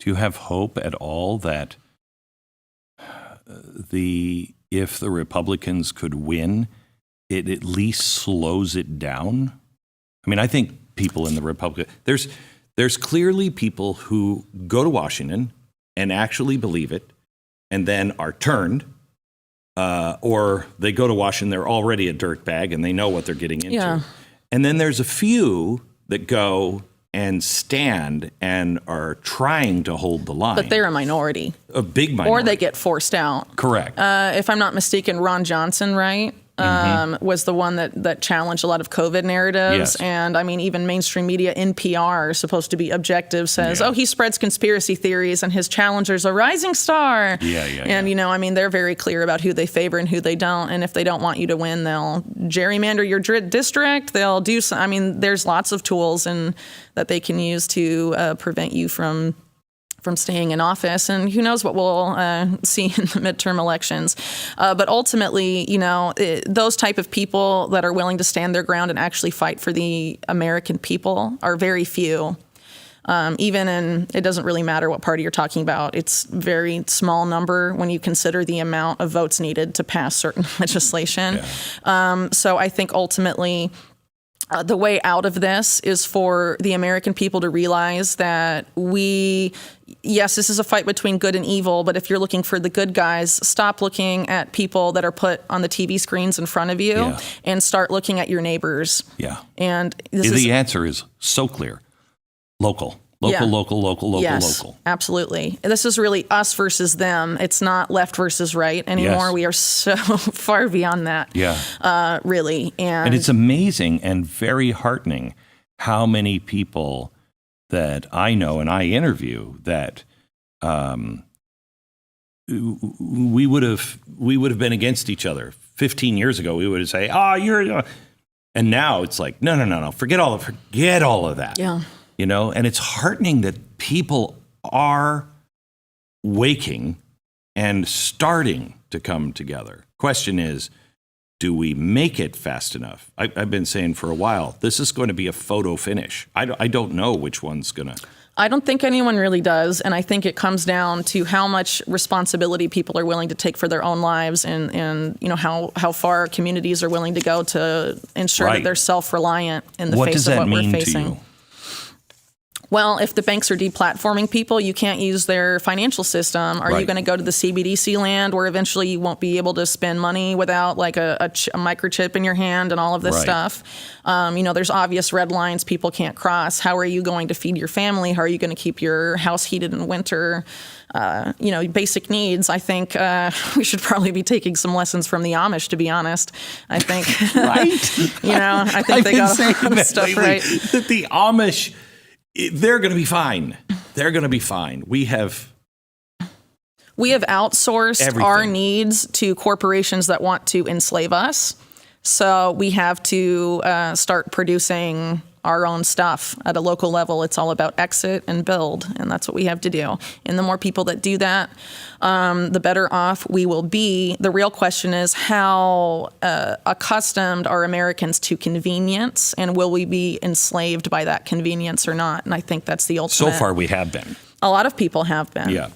Do you have hope at all that if the Republicans could win, it at least slows it down? I mean, I think people in the Republican, there's clearly people who go to Washington and actually believe it and then are turned, or they go to Washington, they're already a dirtbag and they know what they're getting into. Yeah. And then there's a few that go and stand and are trying to hold the line. But they're a minority. A big minority. Or they get forced out. Correct. If I'm not mistaken, Ron Johnson, right, was the one that challenged a lot of COVID narratives. Yes. And I mean, even mainstream media, NPR, supposed to be objective, says, Yeah. oh, he spreads conspiracy theories and his challenger's a rising star. Yeah. And, you know, I mean, they're very clear about who they favor and who they don't. And if they don't want you to win, they'll gerrymander your district. They'll do some, I mean, there's lots of tools that they can use to prevent you from staying in office, and who knows what we'll see in the midterm elections. But ultimately, you know, those type of people that are willing to stand their ground and actually fight for the American people are very few. It doesn't really matter what party you're talking about. It's very small number when you consider the amount of votes needed to pass certain legislation. Yeah. So I think ultimately, the way out of this is for the American people to realize that yes, this is a fight between good and evil, but if you're looking for the good guys, stop looking at people that are put on the TV screens in front of you and start looking at your neighbors. Yeah. And the answer is so clear. Local. Yes, local. Absolutely. This is really us versus them. It's not left versus right anymore. Yes. We are so far beyond that. Yeah. Really. And it's amazing and very heartening how many people that I know and I interview that we would have been against each other 15 years ago. We would say, "Oh, you're," and now it's like, no, forget all of that. Yeah. You know, and it's heartening that people are waking and starting to come together. Question is, do we make it fast enough? I've been saying for a while, this is going to be a photo finish. I don't know which one's going to. I don't think anyone really does, and I think it comes down to how much responsibility people are willing to take for their own lives, and you know how far communities are willing to go to ensure that they're self-reliant in the face of what we're facing. What does that mean to you? Well, if the banks are deplatforming people, you can't use their financial system. Are you going to go to the CBDC land where eventually you won't be able to spend money without like a microchip in your hand and all of this stuff? You know, there's obvious red lines people can't cross. How are you going to feed your family? How are you going to keep your house heated in winter? You know, basic needs. I think we should probably be taking some lessons from the Amish, to be honest. I think, right? You know, I think they got a lot of stuff right. That the Amish, they're going to be fine. They're going to be fine. We have outsourced everything. Our needs to corporations that want to enslave us. So we have to start producing our own stuff at a local level. It's all about exit and build, and that's what we have to do. And the more people that do that, the better off we will be. The real question is how accustomed are Americans to convenience, and will we be enslaved by that convenience or not? And I think that's the ultimate. So far we have been. A lot of people have been. Yeah.